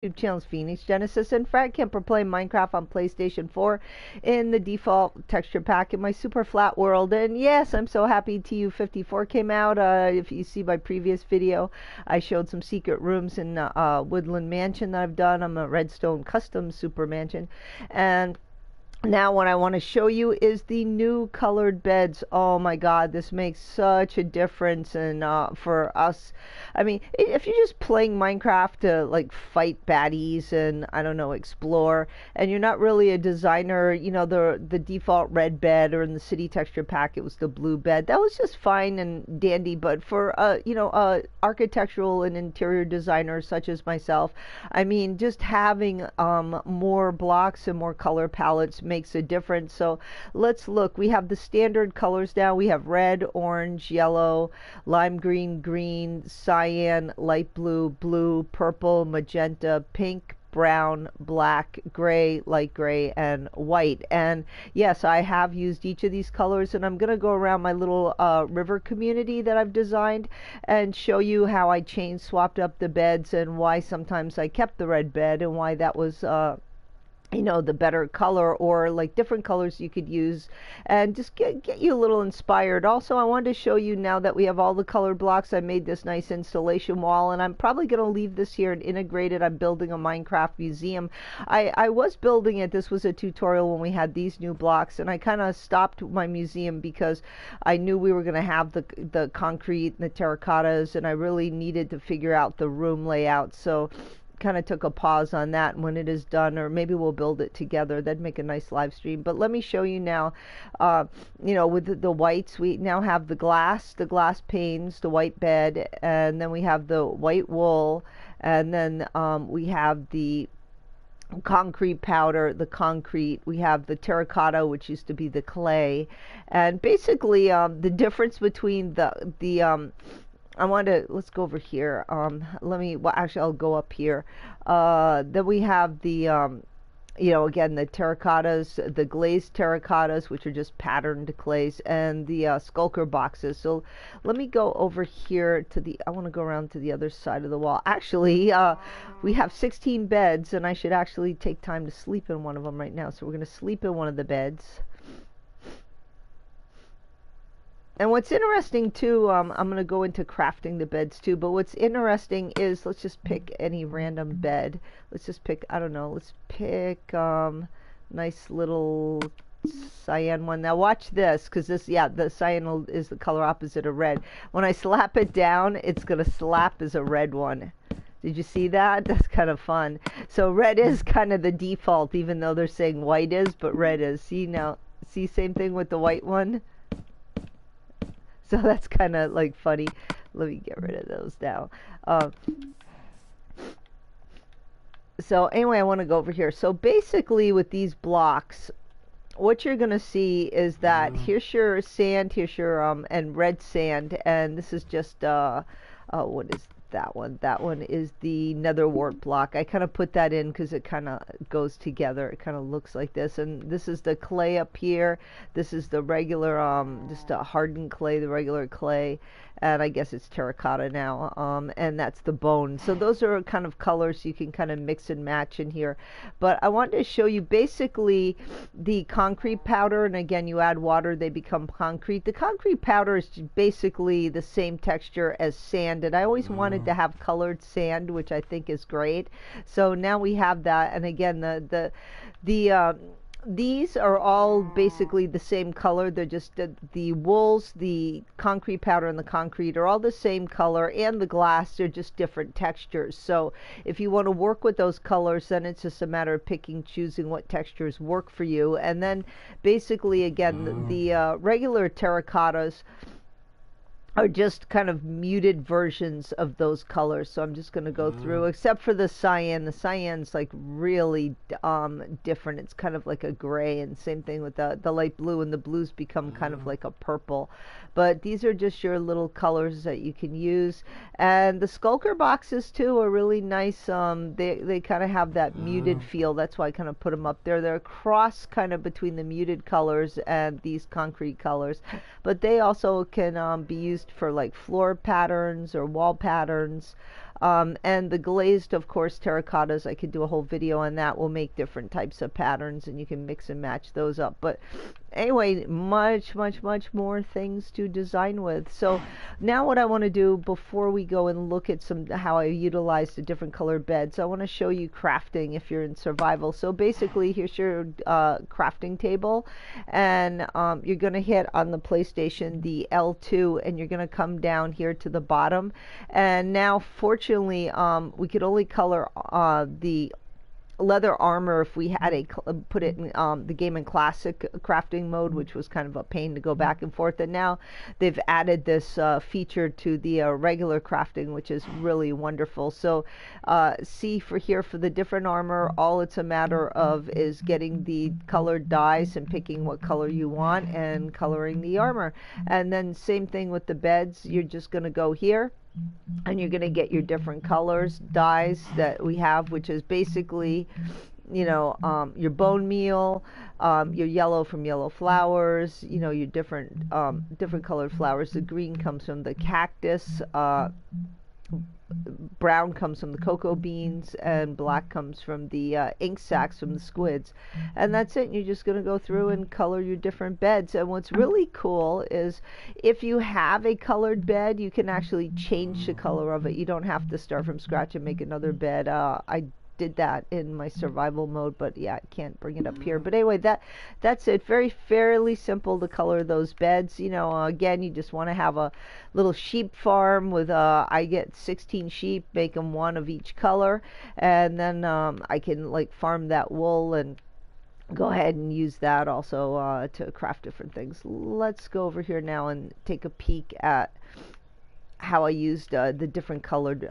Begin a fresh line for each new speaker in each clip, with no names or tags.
YouTube channel's Phoenix Genesis and Fred Camper playing Minecraft on PlayStation 4 in the default texture pack in my Superflat World. And yes, I'm so happy TU54 came out. If you see my previous video, I showed some secret rooms in Woodland Mansion that I've done. I'm a Redstone custom super mansion. And now what I want to show you is the new colored beds. Oh my god, this makes such a difference. And for us, I mean, if you're just playing Minecraft to like fight baddies and I don't know, explore, and you're not really a designer, you know, the default red bed, or in the city texture pack it was the blue bed, that was just fine and dandy. But for you know, architectural and interior designers such as myself, I mean, just having more blocks and more color palettes makes a difference. So let's look. We have the standard colors now. We have red, orange, yellow, lime green, green, cyan, light blue, blue, purple, magenta, pink, brown, black, gray, light gray, and white. And yes, I have used each of these colors, and I'm going to go around my little river community that I've designed and show you how I changed, swapped up the beds, and why sometimes I kept the red bed and why that was you know, the better color, or like different colors you could use, and just get you a little inspired. Also, I wanted to show you, now that we have all the color blocks, I made this nice installation wall, and I'm probably going to leave this here and integrate it. I'm building a Minecraft museum. I was building it. This was a tutorial when we had these new blocks, and I kind of stopped my museum because I knew we were going to have the concrete and the terracottas, and I really needed to figure out the room layout. So kind of took a pause on that, and when it is done, or maybe we'll build it together, that'd make a nice live stream. But let me show you now. You know, with the whites, we now have the glass panes, the white bed, and then we have the white wool, and then we have the concrete powder, the concrete, we have the terracotta, which used to be the clay. And basically the difference between the I want to, let's go over here. Let me, well, actually, I'll go up here. Then we have the, you know, again, the terracottas, the glazed terracottas, which are just patterned clays, and the skulker boxes. So let me go over here to the, I want to go around to the other side of the wall. Actually, we have 16 beds, and I should actually take time to sleep in one of them right now. So we're going to sleep in one of the beds. And what's interesting too, I'm going to go into crafting the beds too, but what's interesting is, let's just pick any random bed. Let's just pick, I don't know, let's pick nice little cyan one. Now watch this, because this, yeah, the cyan is the color opposite of red. When I slap it down, it's going to slap as a red one. Did you see that? That's kind of fun. So red is kind of the default, even though they're saying white is, but red is. See now, see, same thing with the white one. So that's kind of like funny. Let me get rid of those now. So anyway, I want to go over here. So basically with these blocks, what you're going to see is that here's your sand, here's your and red sand, and this is just what is that one? That one is the nether wart block. I kind of put that in because it kind of goes together. It kind of looks like this. And this is the clay up here. This is the regular, just a hardened clay, the regular clay. And I guess it's terracotta now. And that's the bone. So those are kind of colors you can kind of mix and match in here. But I wanted to show you basically the concrete powder. And again, you add water, they become concrete. The concrete powder is basically the same texture as sand. And I always wanted to have colored sand, which I think is great. So now we have that. And again, these are all basically the same color. They're just the wools, the concrete powder, and the concrete are all the same color, and the glass, they're just different textures. So if you want to work with those colors, then it's just a matter of picking, choosing what textures work for you. And then basically, again, the regular terracottas are just kind of muted versions of those colors. So I'm just going to go through, except for the cyan. The cyan's like really different. It's kind of like a gray, and same thing with the light blue, and the blues become kind of like a purple. But these are just your little colors that you can use. And the skulker boxes too are really nice. They kind of have that muted feel. That's why I kind of put them up there. They're a cross kind of between the muted colors and these concrete colors. But they also can be used for like floor patterns or wall patterns. And the glazed, of course, terracottas, I could do a whole video on that. We'll make different types of patterns and you can mix and match those up. But anyway, much more things to design with. So now what I want to do before we go and look at how I utilize the different colored beds, I want to show you crafting if you're in survival. So basically, here's your crafting table, and you're going to hit on the PlayStation the L2, and you're going to come down here to the bottom. And now fortunately we could only color the leather armor if we had put it in the game in classic crafting mode, which was kind of a pain to go back and forth. And now they've added this feature to the regular crafting, which is really wonderful. So see for here for the different armor, all it's a matter of is getting the colored dyes and picking what color you want and coloring the armor. And then same thing with the beds. You're just going to go here and you're going to get your different colors, dyes that we have, which is basically, you know, your bone meal, your yellow from yellow flowers, you know, your different colored flowers. The green comes from the cactus, brown comes from the cocoa beans, and black comes from the ink sacs from the squids. And that's it. You're just going to go through and color your different beds. And what's really cool is if you have a colored bed, you can actually change the color of it. You don't have to start from scratch and make another bed. I did that in my survival mode, but yeah, I can't bring it up here. But anyway, that's it. Fairly simple to color those beds. You know, again, you just want to have a little sheep farm with I get 16 sheep, make them one of each color, and then I can like farm that wool and go ahead and use that also to craft different things. Let's go over here now and take a peek at how I used the different colored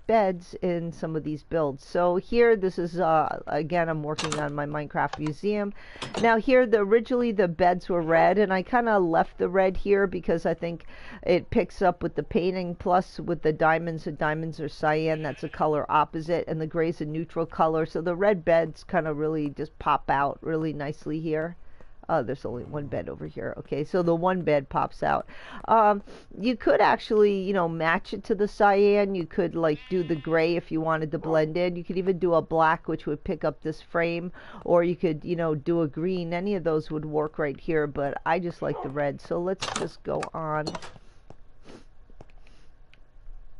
beds in some of these builds. So here, this is again, I'm working on my Minecraft museum. Now here, originally the beds were red, and I kind of left the red here because I think it picks up with the painting, plus with the diamonds. The diamonds are cyan, that's a color opposite, and the gray's a neutral color. So the red beds kind of really just pop out really nicely here. There's only one bed over here. Okay, so the one bed pops out. You could actually, you know, match it to the cyan. You could like do the gray if you wanted to blend in. You could even do a black, which would pick up this frame, or you could, you know, do a green. Any of those would work right here, but I just like the red. So let's just go on.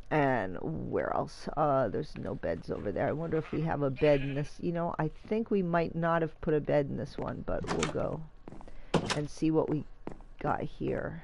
And where else? There's no beds over there. I wonder if we have a bed in this. You know, I think we might not have put a bed in this one, but we'll go and see what we got here.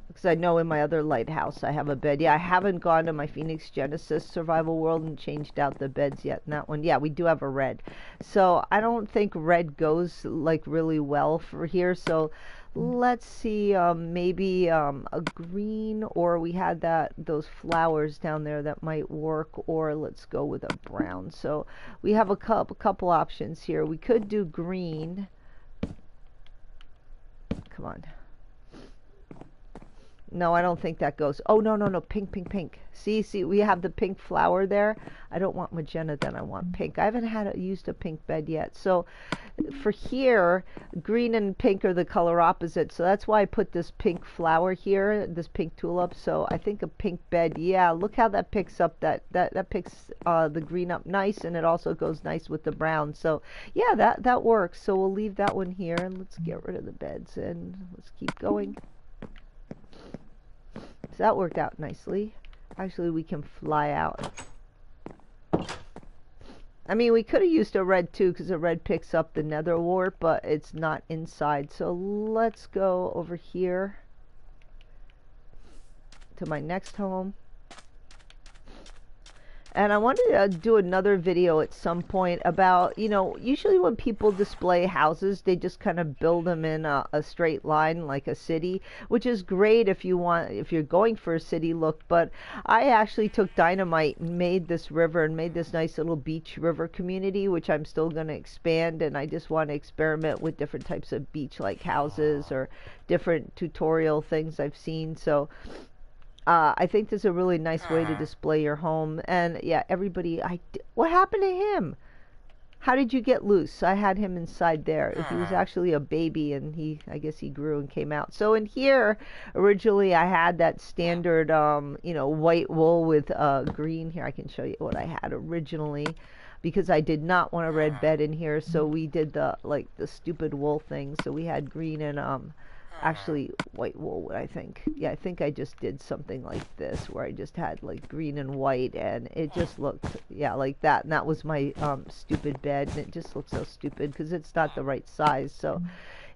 Because I know in my other lighthouse I have a bed. Yeah, I haven't gone to my Phoenix Genesis Survival World and changed out the beds yet in that one. Yeah, we do have a red. So I don't think red goes like really well for here. So let's see, maybe a green, or we had those flowers down there that might work, or let's go with a brown. So we have a couple options here. We could do green. Come on. No, I don't think that goes. Oh, no, pink. See, we have the pink flower there. I don't want magenta, then I want pink. I haven't used a pink bed yet. So for here, green and pink are the color opposite. So that's why I put this pink flower here, this pink tulip. So I think a pink bed, yeah, look how that picks up that picks the green up nice, and it also goes nice with the brown. So yeah, that works. So we'll leave that one here, and let's get rid of the beds, and let's keep going. So that worked out nicely. Actually, we can fly out. I mean, we could have used a red too, because the red picks up the nether wart, but it's not inside. So let's go over here to my next home. And I wanted to do another video at some point about, you know, usually when people display houses, they just kind of build them in a straight line like a city, which is great if you're going for a city look. But I actually took dynamite and made this river and made this nice little beach river community, which I'm still going to expand. And I just want to experiment with different types of beach-like houses or different tutorial things I've seen. So I think this is a really nice way to display your home. And yeah, everybody, what happened to him? How did you get loose? I had him inside there. He was actually a baby, and I guess he grew and came out. So in here, originally I had that standard, white wool with green. Here, I can show you what I had originally, because I did not want a red bed in here. So we did the stupid wool thing. So we had green and actually white wool, I think. Yeah, I think I just did something like this where I just had like green and white, and it just looked, yeah, like that. And that was my stupid bed, and it just looked so stupid because it's not the right size. So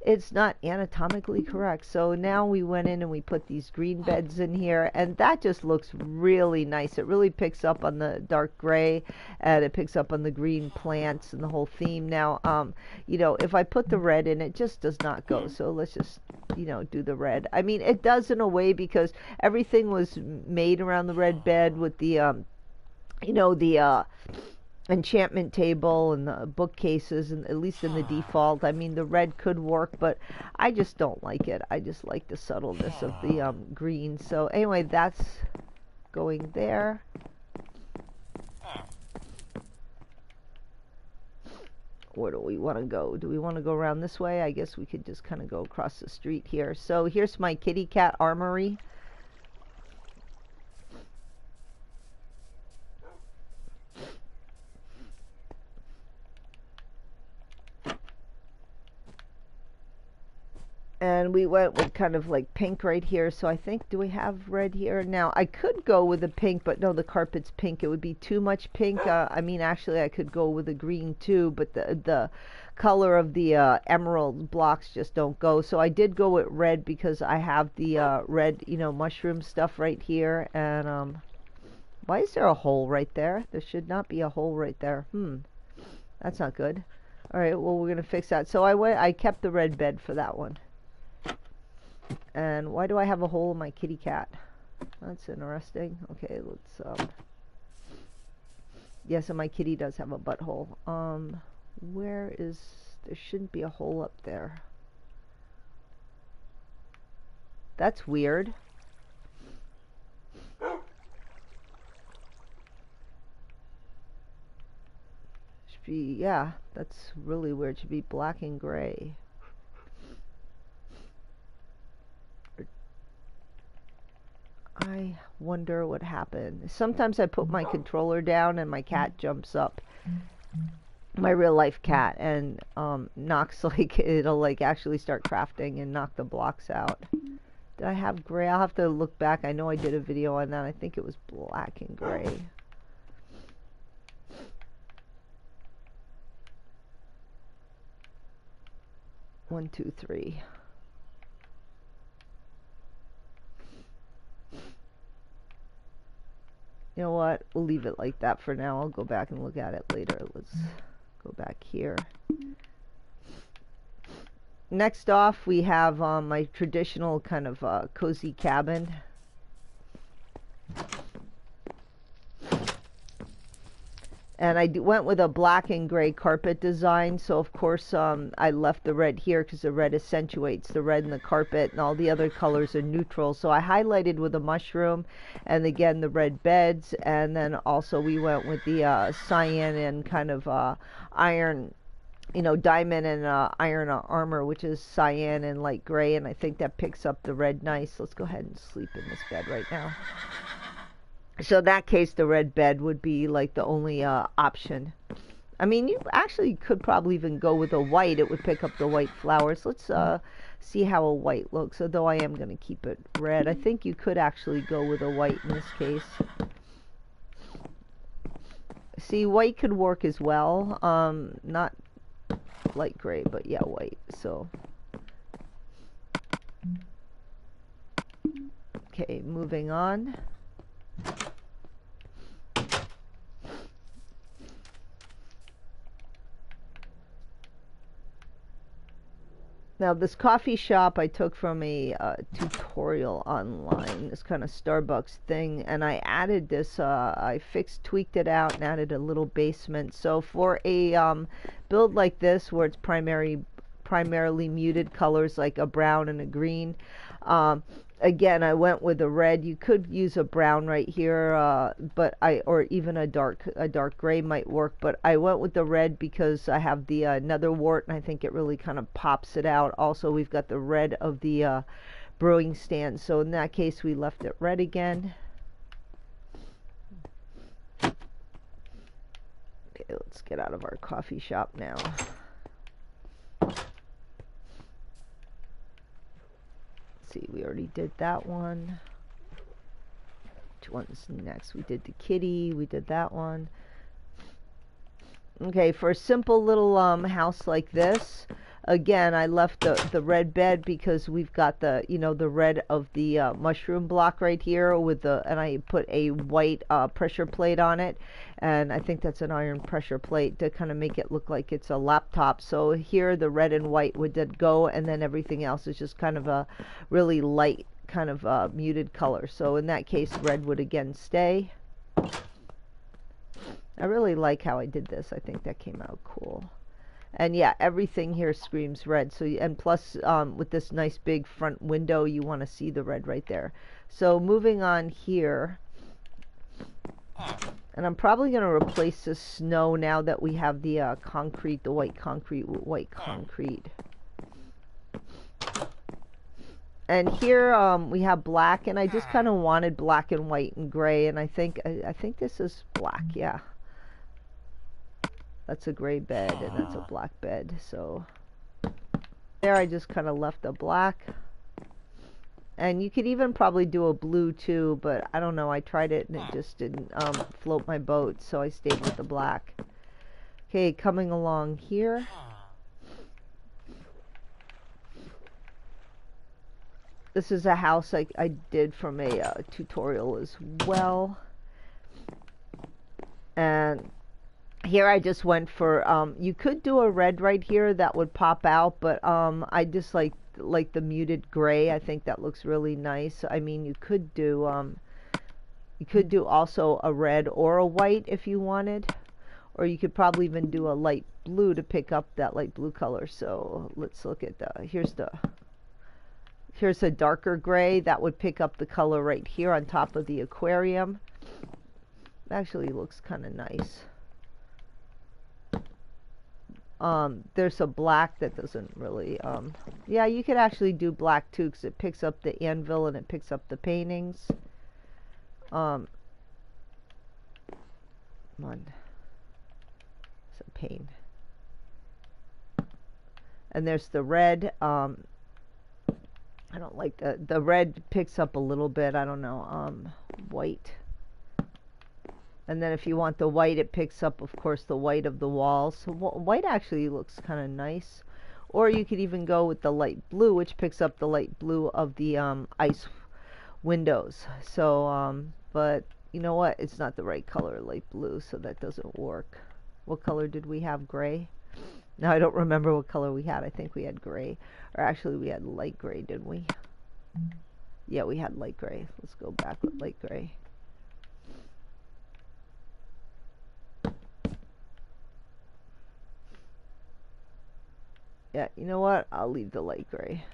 it's not anatomically correct. So now we went in and we put these green beds in here, and that just looks really nice. It really picks up on the dark gray, and it picks up on the green plants and the whole theme. Now, if I put the red in, it just does not go. So let's just, do the red. I mean, it does in a way because everything was made around the red bed with the, the enchantment table and the bookcases, and at least in the default. I mean, the red could work, but I just don't like it. I just like the subtleness of the green. So anyway, that's going there. Where do we want to go? Do we want to go around this way? I guess we could just kind of go across the street here. So here's my kitty cat armory. And we went with kind of like pink right here. So I think, do we have red here? Now, I could go with a pink, but no, the carpet's pink. It would be too much pink. I mean, actually, I could go with a green too, but the color of the emerald blocks just don't go. So I did go with red because I have the red, mushroom stuff right here. And why is there a hole right there? There should not be a hole right there. That's not good. All right, well, we're going to fix that. So I kept the red bed for that one. And why do I have a hole in my kitty cat? That's interesting. Okay, let's yeah, so my kitty does have a butthole. There shouldn't be a hole up there. That's weird. Should be, yeah, that's really weird. Should be black and gray. I wonder what happened. Sometimes I put my controller down and my cat jumps up. My real life cat, and knocks, it'll actually start crafting and knock the blocks out. Did I have gray? I'll have to look back. I know I did a video on that. I think it was black and gray. One, two, three. You know what? We'll leave it like that for now. I'll go back and look at it later. Let's go back here. Next off, we have my traditional kind of cozy cabin. And I went with a black and gray carpet design, so of course I left the red here because the red accentuates the red in the carpet, and all the other colors are neutral. So I highlighted with a mushroom, and again the red beds, and then also we went with the cyan and kind of iron, diamond and iron armor, which is cyan and light gray, and I think that picks up the red nice. Let's go ahead and sleep in this bed right now. So in that case, the red bed would be like the only option. I mean, you actually could probably even go with a white. It would pick up the white flowers. Let's see how a white looks, although I am going to keep it red. I think you could actually go with a white in this case. See, white could work as well. Not light gray, but yeah, white. So, okay, moving on. Now this coffee shop I took from a tutorial online, this kind of Starbucks thing, and I added this, I tweaked it out and added a little basement. So for a build like this where it's primarily muted colors like a brown and a green, again, I went with a red. You could use a brown right here, or even a dark gray might work, but I went with the red because I have the nether wart, and I think it really kind of pops it out. Also, we've got the red of the brewing stand, so in that case we left it red again. Okay, let's get out of our coffee shop now. See, we already did that one. Which one's next? We did the kitty, we did that one. Okay, for a simple little house like this, again, I left the red bed because we've got the, you know, the red of the mushroom block right here with the, and I put a white pressure plate on it, and I think that's an iron pressure plate to kind of make it look like it's a laptop. So here the red and white would go, and then everything else is just kind of a really light kind of muted color. So in that case, red would again stay. I really like how I did this. I think that came out cool. And yeah, everything here screams red. So, and plus with this nice big front window, you want to see the red right there. So moving on here, and I'm probably going to replace the snow now that we have the concrete, the white concrete with white concrete. And here we have black, and I just kind of wanted black and white and gray, and I think this is black. Yeah, that's a gray bed, and that's a black bed. So there, I just kind of left the black, and you could even probably do a blue too, but I don't know. I tried it, and it just didn't float my boat, so I stayed with the black. Okay, coming along here. This is a house I did from a tutorial as well. And here I just went for, you could do a red right here that would pop out, but I just like the muted gray. I think that looks really nice. I mean, you could do also a red or a white if you wanted. Or you could probably even do a light blue to pick up that light blue color. So let's look at here's a darker gray that would pick up the color right here on top of the aquarium. It actually looks kind of nice. There's a black that doesn't really, yeah, you could actually do black too, because it picks up the anvil and it picks up the paintings. Come on. It's a pain. And there's the red, I don't like the red picks up a little bit. I don't know. White. And then if you want the white, it picks up, of course, the white of the walls. So white actually looks kind of nice. Or you could even go with the light blue, which picks up the light blue of the ice windows. So, but you know what? It's not the right color, light blue, so that doesn't work. What color did we have? Gray? Now I don't remember what color we had. I think we had gray. Or actually we had light gray, didn't we? Yeah, we had light gray. Let's go back with light gray. Yeah, you know what? I'll leave the light gray.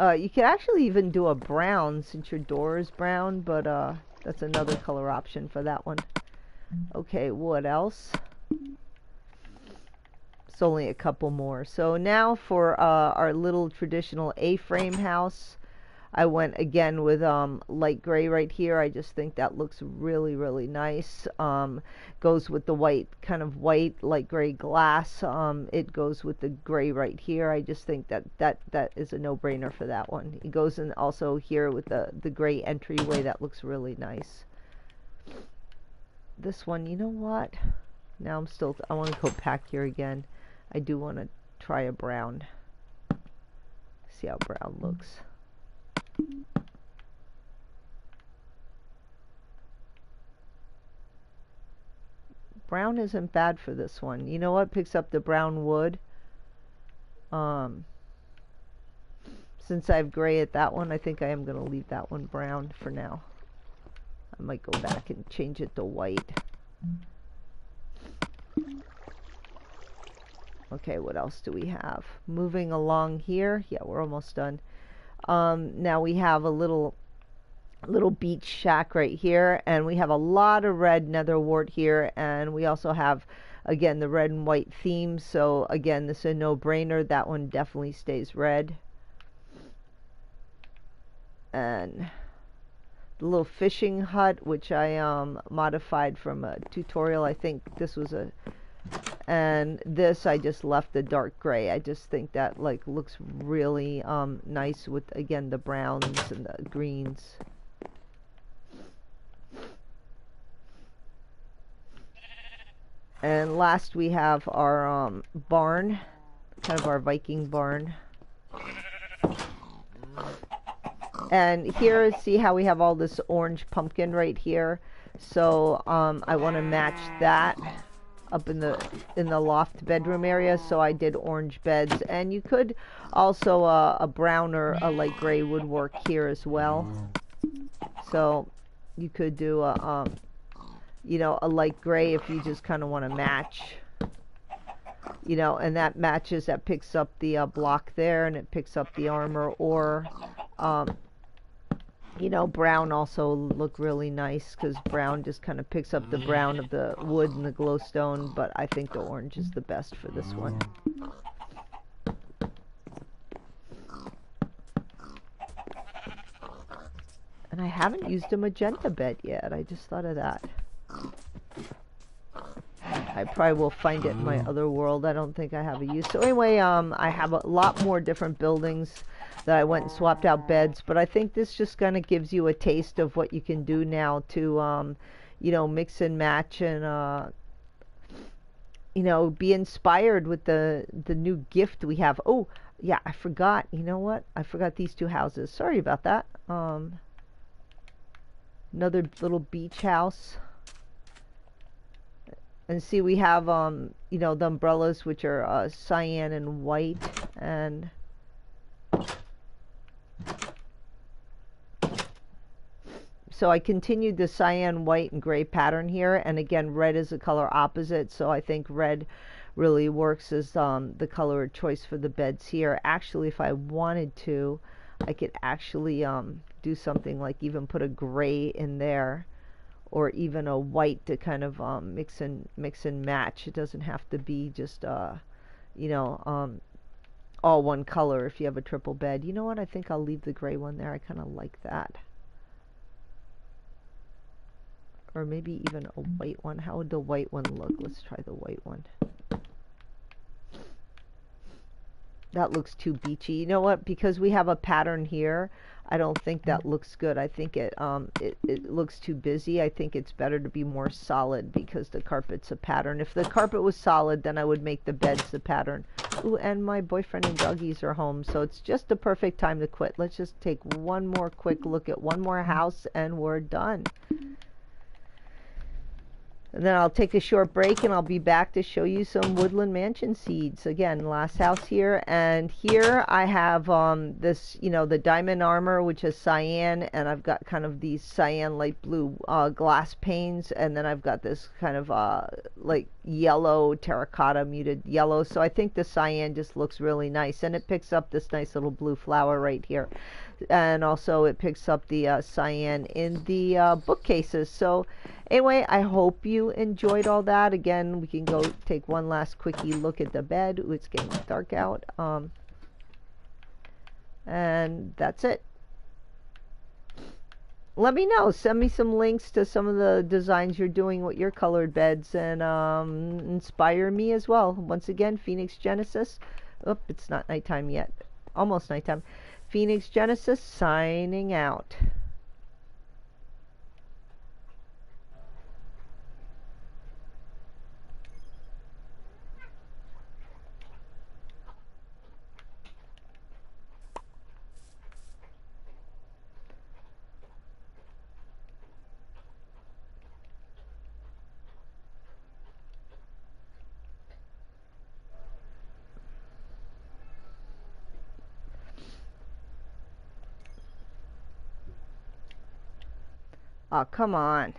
You could actually even do a brown since your door is brown, but that's another color option for that one. Okay, what else? It's only a couple more. So now for our little traditional A-frame house, I went again with light gray right here. I just think that looks really, really nice. Goes with the white, kind of white, light gray glass. It goes with the gray right here. I just think that is a no-brainer for that one. It goes in also here with the gray entryway. That looks really nice. This one, you know what? Now I want to go back here again. I do want to try a brown. See how brown looks. Brown isn't bad for this one. You know what? Picks up the brown wood. Since I have gray at that one, I think I am going to leave that one brown for now. I might go back and change it to white. Okay, what else do we have? Moving along here. Yeah, we're almost done. Now we have a little beach shack right here, and we have a lot of red nether wart here, and we also have, again, the red and white theme. So again, this is a no-brainer. That one definitely stays red. And the little fishing hut, which I modified from a tutorial. I think this was a, and this I just left the dark gray. I just think that like looks really nice with, again, the browns and the greens. And last we have our barn, kind of our Viking barn. And here, see how we have all this orange pumpkin right here? So I want to match that up in the loft bedroom area, so I did orange beds. And you could also a brown or a light gray would work here as well. So you could do a you know, a light gray if you just kind of want to match, you know, and that matches, that picks up the block there, and it picks up the armor. Or you know, brown also look really nice, because brown just kind of picks up the brown of the wood and the glowstone, but I think the orange is the best for this one. And I haven't used a magenta bed yet. I just thought of that. I probably will find it in my other world. I don't think I have a use. So anyway, I have a lot more different buildings that I went and swapped out beds, but I think this just kind of gives you a taste of what you can do now to, you know, mix and match and, you know, be inspired with the new gift we have. Oh, yeah, I forgot. You know what? I forgot these two houses. Sorry about that. Another little beach house. And see, we have, you know, the umbrellas, which are cyan and white, and so I continued the cyan, white, and gray pattern here, and again, red is the color opposite, so I think red really works as the color of choice for the beds here. Actually, if I wanted to, I could actually do something like even put a gray in there, or even a white to kind of mix and match. It doesn't have to be just you know, all one color if you have a triple bed. You know what? I think I'll leave the gray one there. I kind of like that. Or maybe even a white one. How would the white one look? Let's try the white one. That looks too beachy. You know what? Because we have a pattern here, I don't think that looks good. I think it looks too busy. I think it's better to be more solid, because the carpet's a pattern. If the carpet was solid, then I would make the beds the pattern. Ooh, and my boyfriend and doggies are home, so it's just the perfect time to quit. Let's just take one more quick look at one more house, and we're done. And then I'll take a short break, and I'll be back to show you some woodland mansion seeds. Again, last house here. And here I have this, you know, the diamond armor, which is cyan, and I've got kind of these cyan light blue glass panes, and then I've got this kind of like yellow, terracotta muted yellow. So I think the cyan just looks really nice, and it picks up this nice little blue flower right here. And also it picks up the cyan in the bookcases. So anyway, I hope you enjoyed all that. Again, we can go take one last quickie look at the bed. Ooh, it's getting dark out. And that's it. Let me know. Send me some links to some of the designs you're doing with your colored beds, and inspire me as well. Once again, Phoenix Genesis. Oop, it's not nighttime yet. Almost nighttime. Phoenix Genesis signing out. Oh, come on.